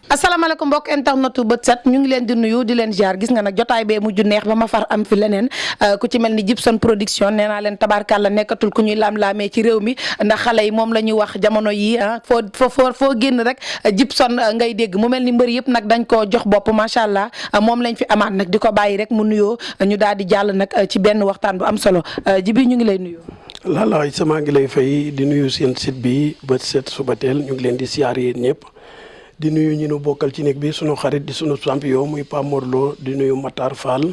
asalaamaaleykum mbokk internetu bët set ñu ngi leen di nuyu di leen ziar gis nga nag jotaay bee mujj neex ba ma far am fi leneen ku ci mel ni Jibson production nee naa leen tabaarkàlla nekkatul ku ñuy laam-laamee ci réew mi ndax xale yi moom la ñuy wax jamono yi foo génn rek Jibson ngay dégg mu mel ni mbër yëpp nag dañ koo jox bopp macha allah moom lañ fi amaat nag di ko bàyyi rek mu nuyoo ñu daal di jàll nag ci benn waxtaan bu am solo Jibi ñu ngi lay nuyu. laalaay sama ngi lay fay di nuyu seen site bi bët set Subatel ñu ngi leen di siyaar yéen ñëpp di nuyu ñu nu bokkal ci néeg bi sunu xarit di sunu champion muy Pape Mor Lo di nuyu Matar Fall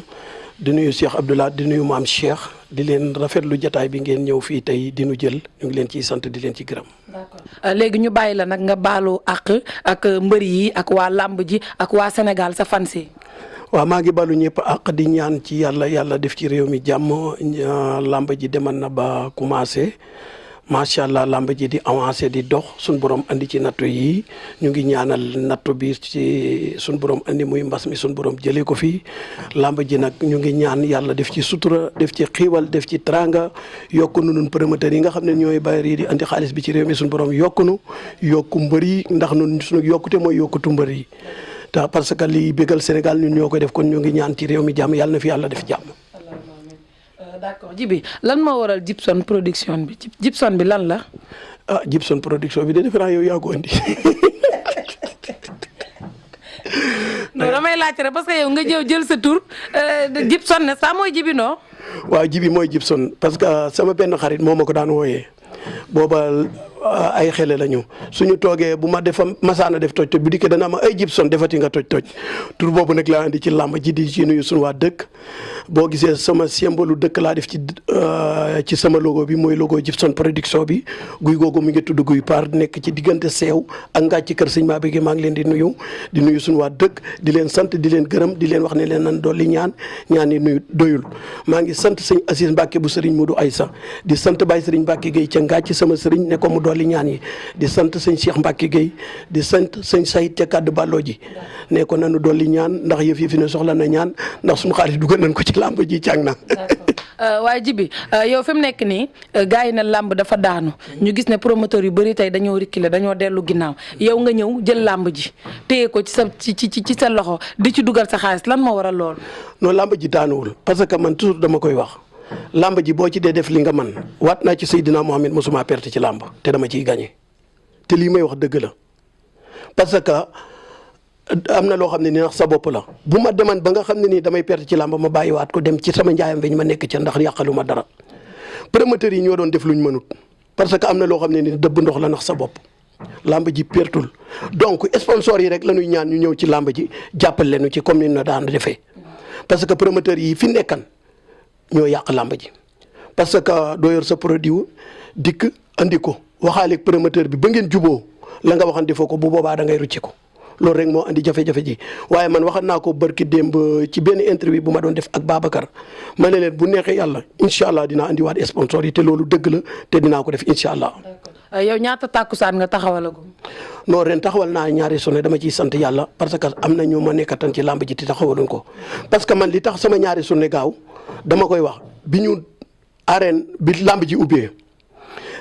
di nuyu Cheikh Abdoulaye di nuyu maam Cheikh di leen rafetlu jataay bi ngeen ñëw fii tey di nu jël ñu ngi leen ciy sant di leen ci gërëm. d'accord léegi ñu bàyyi la nag nga baalu ak mbër yi ak waa làmb ji ak waa Sénégal sa fans yi. waaw maa ngi balu ñëpp ak di ñaan ci yàlla def ci réew mi jàmm làmb ji demal na ba commencé. macha allah làmb ji di avancé di dox suñ borom andi ci nattu yi ñu ngi ñaanal nattu bi ci suñ borom andi muy mbas mi suñ borom jëlee ko fii làmb ji nag ñu ngi ñaan yàlla def ci sutura def ci xiiwal def ci tranga yokku nu nun promoteurs yi nga xam ne ñooy bayri yi di andi xaalis bi ci réew mi suñ borom yokku mbër yi ndax nun suñu yokkute mooy yokkutu mbër yi te parce que li bégal Sénégal ñun ñoo koy def kon ñu ngi ñaan ci réew mi jàmm yàlla na fi yàlla def jàmm. d'accord Jibi lan moo waral Jibson production bi Jibson bi lan la. Jibson production bi de defe naa yow yaa ko andi. non damay laajte rek parce que yow nga jël sa tur Jibson ne saa mooy Jibi noo. waaw Jibi mooy Jibson parce que sama benn xarit moo ma ko daan wooyee booba ay xele la ñu suñu toogee bu ma defa masaana def toj toj bu dikkee dana ma ay Jibson defati nga toj toj tur boobu nag laa andi ci làmb ji di ci nuyu suñu waa dëkk boo gisee sama symbole dëkk laa def ci sama logo bi mooy logo Jibson production bi guy googu mi ngi tudd guy par nekk ci diggante seew ak ngaa ci kër sëñ maa bi maa ngi leen di nuyu suñu waa dëkk di leen sant di leen gërëm di leen wax ne leen nan dolli ñaan yi nuyu doyul maa ngi sant sëñ Assis Mbacke bu sëriñ Modou Aïssa di sant Baye sëriñ Mbacke Gueye ca ngaa ci sama sëriñ ne ko mu dolli ñaan yi di sant sëñ Cheikh Mbacke Gueye di sant sëñ Sayid ca kàddu bàlloo ji ne ko nanu dolli ñaan ndax yëf yi fi ne soxla na ñaan ndax suñu xaalis dugal nañ ko ci làmb ji càng na. waaye Jibi yow fi mu nekk nii gars yi ne làmb dafa daanu ñu gis ne promoteur yu bëri tey dañoo reculer dañoo dellu ginnaaw yow nga ñëw jël làmb ji téye ko ci sa loxo di ci dugal sa xaalis lan moo waral loolu. non làmb ji daanuwul parce que man toujours dama koy wax làmb ji boo ci dee def li nga man waat naa ci Seydina Mohamed mosuma perte ci làmb te dama ciy gagné te lii may wax dëgg la parce que am na loo xam ne ni ndax sa bopp la bu ma deman ba nga xam ne nii damay perte ci làmb ma bàyyiwaat ko dem ci sama njaayam bi ñu ma nekk ca ndax yàqalu ma dara promoteurs yi ñoo doon def luñ mënut parce que am na loo xam ne ni dëbb ndox la ndax sa bopp làmb ji pertul donc sponsor yi rek la ñuy ñaan ñu ñëw ci làmb ji jàppale leen ci comme ni ñu daan defee parce que promoteurs yi fi nekkan ñoo yàq làmb ji parce que doo yor sa produit dikk andi ko waxaaleeg promoteur bi ba ngeen juboo la nga waxan defoo ko bu boobaa da ngay rucci ko loolu rek moo andi jafe-jafe ji waaye man waxan naa ko barki démb ci benn interview bu ma doon def ak Babacar ma ne leen bu neexee yàlla incha allah dinaa andiwaat sponsor yi te loolu dëgg la te dinaa ko def incha allah. yow ñaata tàkkusaan nga taxawalagum. non ren taxawal naa ñaari sonné dama ciy sant yàlla parce que am na ñu ma nekkatan ci làmb ji te taxawaluñ ko parce que man li tax sama ñaari sonné gaaw dama koy wax bi ñu arène bi làmb ji ubbee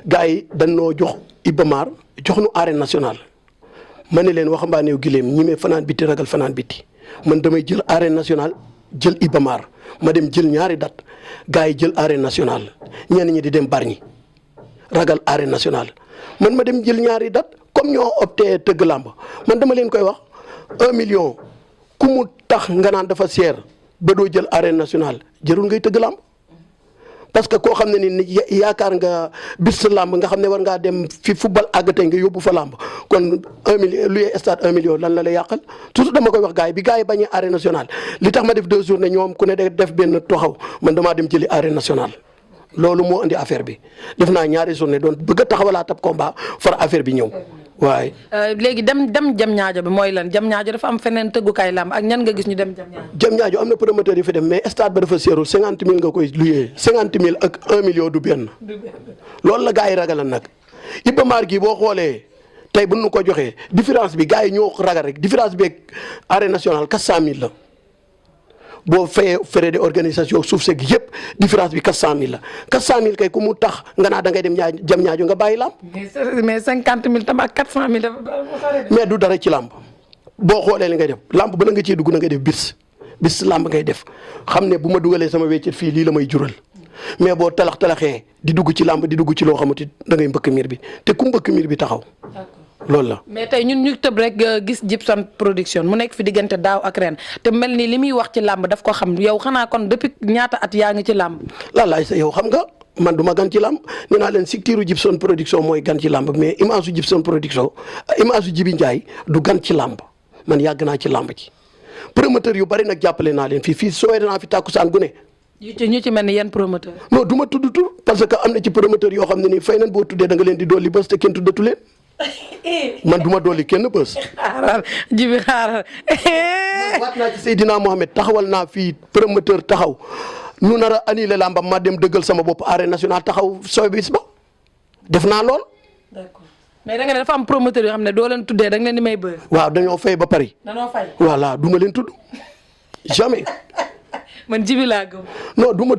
gars yi dañoo jox Ibamar jox nu arène nationale. ma ne leen waxambaaneew gileem ñi mee fanaan biti ragal fanaan biti man damay jël arène nationale jël Ibamar ma dem jël ñaari date gars yi jël arène nationale ñenn ñi di dem Bargny ragal arène nationale man ma dem jël ñaari date comme ñoo opté tëgg làmb man dama leen koy wax 1 million ku mu tax nga naan dafa seer ba doo jël arène nationale jërul ngay tëgg làmb parce que koo xam ne ni yaakaar nga bis sa làmb nga xam ne war ngaa dem fi football àggatee nga yóbbu fa làmb kon 1 million luy stade 1 million lan la lay yàqal toujours dama koy wax gars yi bi gars yi bañee arène nationale li tax ma def 2 journées ñoom ku ne def benn toxaw man damaa dem jëli arène nationale loolu moo indi affaire bi def naa ñaari journée doon bëgg a taxawalaat ab combat far affaire bi ñëw waaye. léegi dem jam ñaajo bi mooy lan jam ñaajo dafa am feneen tëggukaay làmb ak ñan nga gis ñu dem jam ñaajo. jam ñaajo am na promoteur yi fi dem mais stade ba dafa seerul 50 000 nga koy luyee 50 000 ak 1 million du benn. loolu la gars yi ragalan nag Ibamar gi boo xoolee tey bu nu ko joxee différence bi gars yi ñoo ragal rek différence bi ak arène nationale 400000 la. boo fayee frais de organisation suuf seeg yëpp différence bi 400000 la 400000 kay ku mu tax nga naa da ngay dem jam ñaajo nga bàyyi làmb. mais 50000 tam ak 400000 dafa. mais du dara ci làmb boo xoolee li ngay def làmb bala nga ciy dugg na ngay def bis làmb ngay def xam ne bu ma dugalee sama weccet fii lii la may jural mais boo talaxee di dugg ci làmb di dugg ci loo xamante da ngay mbëkk miir bi te ku mbëkk miir bi taxaw. loolu la. mais tey ñun ñu tëb rek gis Djibson production mu nekk fi diggante daaw ak ren te mel ni li muy wax ci làmb daf ko xam yow xanaa kon depuis ñaata at yaa ngi ci làmb. laalaay sa yow xam nga man du ma gan ci làmb nee naa leen secteur Djibson production mooy gan ci làmb mais image su Djibson production image su Djibi Ndiaye du gan ci làmb man yàgg naa ci làmb ci promoteur yu bari nag jàppale naa leen fii sooy naa fi tàkkusaan gu ne. ñu ci mel ni yan promoteur. non du ma tudd tur parce que am na ci promoteur yoo xam ne nii fay nañ boo tuddee da nga leen di dolli bës te kenn tuddatu leen man du ma dolli kenn bës. xaaral Djibi xaaral. waat naa ci Seydina Mohamed taxawal naa fii promoteur taxaw nu nar a annulé làmbam ma dem dëggal sama bopp arène nationale taxaw sooy bis ba def naa lool. d'accord mais da nga ne dafa am promoteur yoo xam ne doo leen tuddee da nga leen di may bës. waaw dañoo fay ba pare. dañoo fay. voilà du ma leen tudd jamais. man Djibi laa gëm. non du ma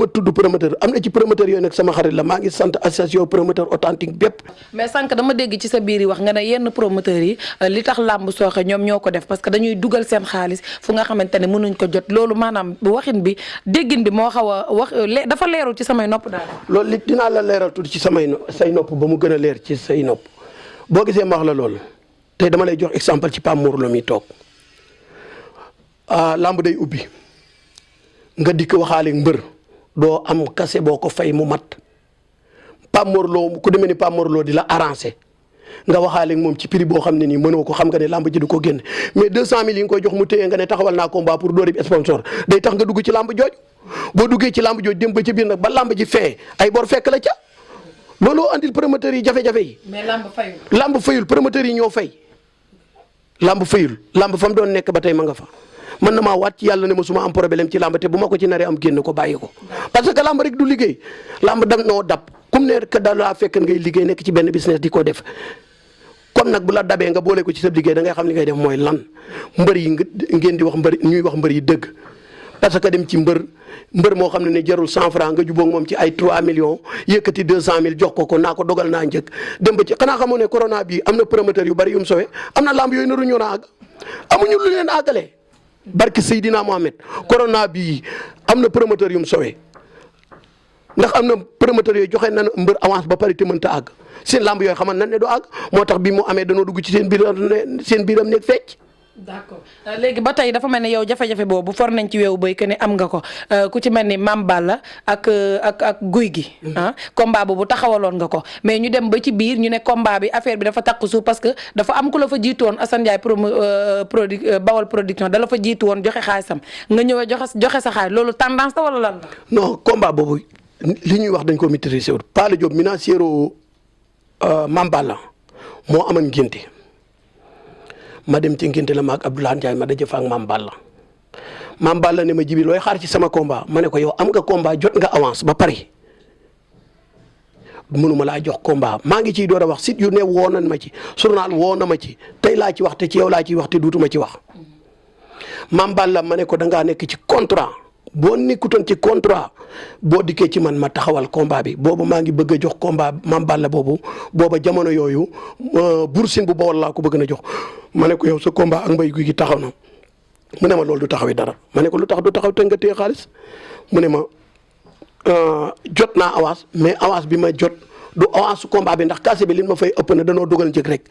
tudd promoteur am na ci promoteur yooyu nag sama xarit la maa ngi sant association promoteur authentique bépp. mais sànq dama dégg ci sa biir yi wax nga ne yenn promoteurs yi li tax làmb sooxe ñoom ñoo ko def parce que dañuy dugal seen xaalis fu nga xamante ne mënuñ ko jot loolu maanaam waxin bi déggin bi moo xaw a wax dafa leerul ci samay nopp daal. loolu li dinaa la leeral tuuti ci say nopp ba mu gën a leer ci say nopp boo gisee ma wax la loolu tey dama lay jox exemple ci Pape Mor Lo mi toog làmb day ubbi. nga dikk waxaale mbër doo am kase boo ko fay mu mat Pape Mor Lo ku demee ni Pape Mor Lo di la arrangé nga waxaale moom ci prix boo xam ne nii mënoo ko xam nga ne làmb ji du ko génn mais 200000 yi nga koy jox mu téye nga ne taxawal naa combat pour dóori sponsor day tax nga dugg ci làmb jooj boo duggee ci làmb jooj dem ba ci biir nag ba làmb ji fee ay bor fekk la ca looloo andil promoteurs yi jafe-jafe yi. mais làmb fayul. làmb fayul promoteurs yi ñoo fay làmb fayul làmb fa mu doon nekk ba tey ma nga fa. man na maa waat ci yàlla ne ma su ma am problème ci làmb te bu ma ko ci naree am génn ko bàyyi ko parce que làmb rek du liggéey làmb dam noo dab kum ne que da laa fekk ngay liggéey nekk ci benn business di ko def comme nag bu la dabee nga boole ko ci sa liggéey da ngay xam li ngay def mooy lan mbër yi ngeen di wax mbër ñuy wax mbër yi dëgg parce que dem ci mbër moo xam ne ne jarul 100 francs nga jubóog moom ci ay 3 millions yëkkati 200000 jox ko naa ko dogal naa njëkk dem ba ci xanaa xamoo ne corona bi am na promoteur yu bari yu mu sowe am na làmb yooyu naru ñu na àgg amuñu lu leen àggalee barki Seydina Mohamed corona bii am na promoteur yu mu sowee ndax am na promoteur yooyu joxe na mbër avance ba pare te mënta àgg seen lamb yooyu xaman nan ne du àgg moo tax bi mu amee danoo dugg ci seen biiram nekk fecc. d'accord léegi ba tey dafa mel ne yow jafe-jafe boobu for nañ ci weewu béy que ne am nga ko ku ci mel ni Mame Balla ak guy gi. combat boobu taxawaloon nga ko mais ñu dem ba ci biir ñu ne combat bi affaire bi dafa takku suuf parce que dafa am ku la fa jiitu woon Assane Ndiaye Bawol production da la fa jiitu woon joxe xaalisam nga ñëwee joxe sa xaalis loolu tendance la wala lan la. non combat boobu li ñuy wax dañ ko maîtriser wut Pala Diop minaciero Mame Balla moo amoon ngénte ma dem ci ngénte la ma ak Abdoulaye Ndiaye ma daje fa ak Mame Balla ne ma Jibi looy xaar ci sama combat ma ne ko yow am nga combat jot nga avance ba pare mënuma laa jox combat maa ngi ciy door a wax site yu ne woo nañ ma ci journal woo na ma ci tey laa ci wax te ci yow laa ciy wax te duutuma ci wax Mame Balla ma ne ko da ngaa nekk ci contrat boo nekkutoon ci contrat boo dikkee ci man ma taxawal combat bi boobu maa ngi bëgg a jox combat Mame Balla booba jamono yooyu Bour Sine bu Bawol laa ko bëgg na jox ma ne ko yow sa combat ak mbay guy gi taxaw na mu ne ma loolu du taxawee dara ma ne ko lu tax du taxaw te nga téye xaalis mu ne ma jot naa avance mais avance bi ma jot du avance su combat bi ndax kase bi li ma fay ëpp na danoo dugal njëg rek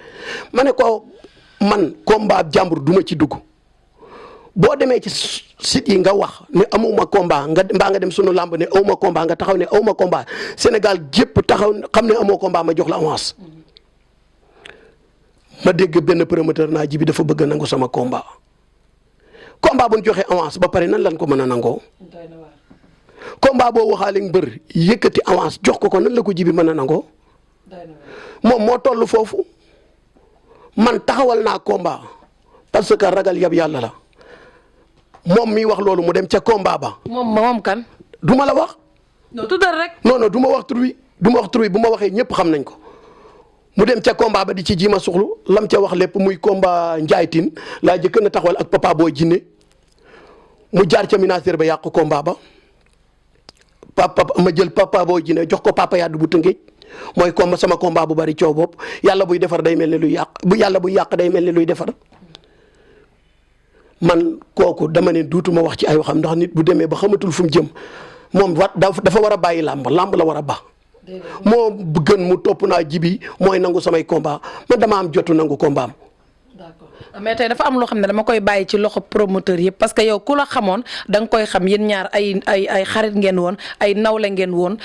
ma ne ko man combat jàmbur du ma ci dugg. boo demee ci site yi nga wax ne amuma combat mbaa nga dem sunu làmb ne awma combat nga taxaw ne awma combat Sénégal gépp taxaw xam ne amoo combat ma jox la avance ma dégg benn promoteur naa Jibi dafa bëgg nangu sama combat bu ñu joxee avance ba pare nan lan ko mën a nangoo combat boo waxaale mbër yëkkati avance jox ko nan la ko Jibi mën a nangoo moom moo toll foofu man taxawal naa combat parce que ragal yab yàlla la moom mi wax loolu mu dem ca combat ba. moom kan. du ma la wax. non tuddal rek. non du ma wax tur wi bu ma waxee ñëpp xam nañ ko mu dem ca combat ba di ci jiima suxlu lam ca wax lépp muy combat Ndiaye Tine laa jëkk na taxawal ak Papa Boy Djiné mu jaar ca ministère ba yàq combat ba ma jël Papa Boy Djiné jox ko Papa Yade bu Tëngéej mooy sama combat bu bari coow bopp yàlla buy defar day mel ni luy yàq bu yàlla buy yàq day mel ni luy defar man kooku dama ne duutuma wax ci ay waxam ndax nit bu demee ba xamatul fu mu jëm moom dafa war a bàyyi làmb la war a ba moo gën mu topp naa jibi mooy nangu samay combat man dama am jotu nangu combat am. d'accord mais tey dafa am loo xam ne dama koy bàyyi ci loxo promoteur yëpp parce que yow ku la xamoon da nga koy xam yéen ñaar ay xarit ngeen woon ay nawle ngeen woon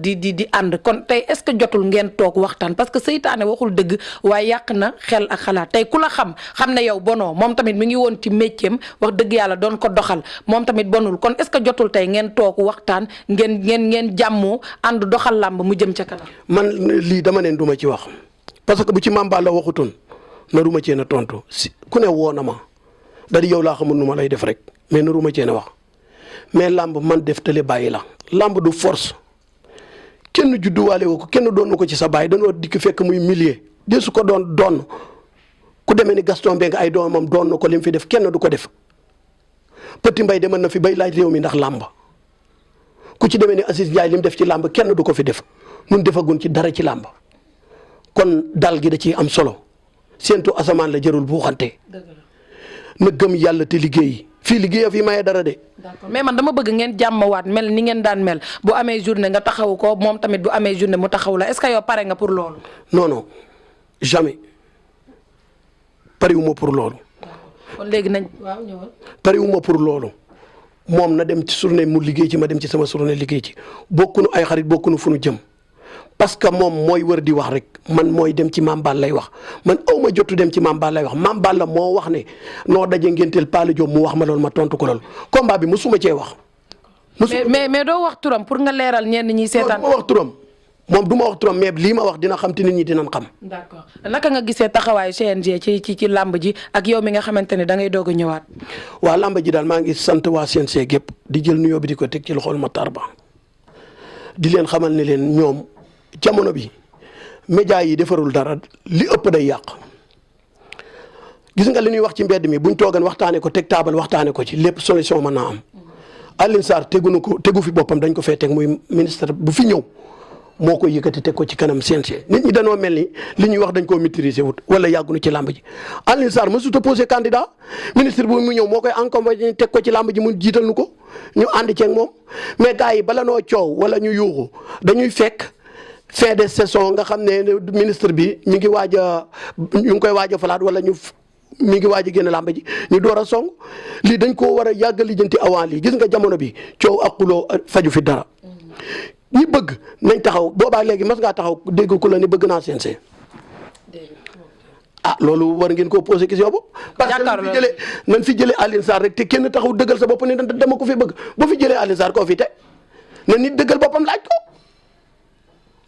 di ànd kon tey est-ce que jotul ngeen toog waxtaan parce que seytaane waxul dëgg waaye yàq na xel ak xalaat tey ku la xam ne yow bonoo moom tamit mi ngi woon ci métier am wax dëgg yàlla doon ko doxal moom tamit bonul kon est-ce que jotul tey ngeen toog waxtaan ngeen jàmmoo ànd doxal làmb mu jëm ca kanam. man lii dama neen du ma ci wax parce que bu ci Mame Balla waxutoon naruma cee na tontu si ku ne woo na ma da di yow laa xamul nu ma lay def rek mais naruma cee na wax mais làmb man def tële bàyyi la làmb du force kenn judduwaale woo ko kenn doon ko ci sa baay dañoo dikk fekk muy millier de su ko doon ku demee ni Gaston Mbengue ay doomam doon na ko lim fi def kenn du ko def Petit Mbaye demal na fi bay laaj réew mi ndax làmb ku ci demee ni Aziz Ndiaye lim def ci làmb kenn du ko fi def nun defagun ci dara ci làmb kon dal gi da ciy am solo. séentu asamaan la jërul buuxante na gëm yàlla te liggéey fii liggéey a fi maye dara de. d'accord mais man dama bëgg ngeen jàmmawaat mel ni ngeen daan mel bu amee journée nga taxaw ko moom tamit bu amee journée mu taxaw la est-ce que yow pare nga pour loolu. non jamais pariwuma pour loolu. kon léegi nañ waaw ñëwal. pariwuma pour loolu moom na dem ci journée mu liggéey ci ma dem ci sama journée liggéey ci bokkunu ay xarit bokkunu fu nu jëm. parce que moom mooy wër di wax rek man mooy dem ci Mame Balla lay wax man aw ma jotu dem ci Mame Balla lay wax Mame Balla moo wax ne noo daje ngénteel Pala Diop mu wax ma loolu ma tontu ko loolu combat bi musuma cee wax. mais doo wax turam pour nga leeral ñenn ñi seetaan. du ma wax turam moom du ma wax turam mais lii ma wax dina xam te nit ñi dinañ xam. d'accord naka nga gisee taxawaayu CNG ci làmb ji ak yow mi nga xamante ne da ngay doog a ñëwaat. waa làmb ji daal maa ngi sant waa CNG gépp di jël nuyoo bi di ko teg ci loxol Matar Ba di leen xamal ne leen ñoom. jamono bi média yi defarul dara li ëpp day yàq gis nga li ñuy wax ci mbedd mi buñ toogan waxtaanee ko teg taabal waxtaanee ko ci lépp solution mën naa am Alioune Sarr tegu fi boppam dañ ko fee teg muy ministre bu fi ñëw moo ko yëkkati teg ko ci kanam CNG nit ñi dañoo mel ni li ñuy wax dañ koo maîtriser wut wala yàggunu ci làmb ji Alioune Sarr mësut a posé candidat ministre bu mu ñëw moo koy accompagner teg ko ci làmb ji mu jiital nu ko ñu ànd ceeg moom mais gars yi bala noo coow wala ñu yuuxu dañuy fekk. fin de saison nga xam ne ministre bi ñu ngi koy waaj a falaat wala mi ngi waaj a génn làmb ji ñu door a song lii dañ koo war a yàgg lijjanti avant lii gis nga jamono bi coow ak xuloo faju fi dara ñi bëgg nañ taxaw boobaa léegi mas ngaa taxaw dégg ku la ni bëgg naa CNG loolu war ngeen koo posé question boobu parce que nañ fi jëlee Alioune Sarr rek te kenn taxaw dëggal sa bopp ne dama ko fi bëgg boo fi jëlee Alioune Sarr koo fi te na nit dëggal boppam laaj ko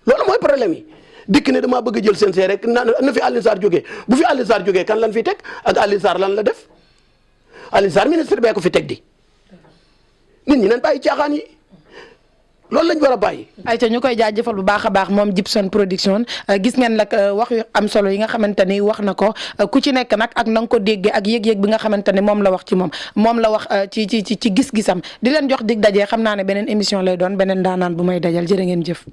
loolu mooy problème yi dikk ne damaa bëgg a jël CNG rek na fi Alioune Sarr jógee bu fi Alioune Sarr jógee kan lan fi teg ak Alioune Sarr lan la def Alioune Sarr ministre bee ko fi teg di nit ñi nañ bàyyi caaxaan yi loolu lañ war a bàyyi. ayca ñu koy jaajëfal bu baax a baax moom Djibson Production gis ngeen nag wax yu am solo yi nga xamante ni wax na ko ku ci nekk nag ak na nga ko déggee ak yëg-yëg bi nga xamante ne moom la wax ci moom la wax ci gis-gisam di leen jox dig daje xam naa ne beneen émission lay doon beneen daanaan bu may dajal jërë ngeen jëf.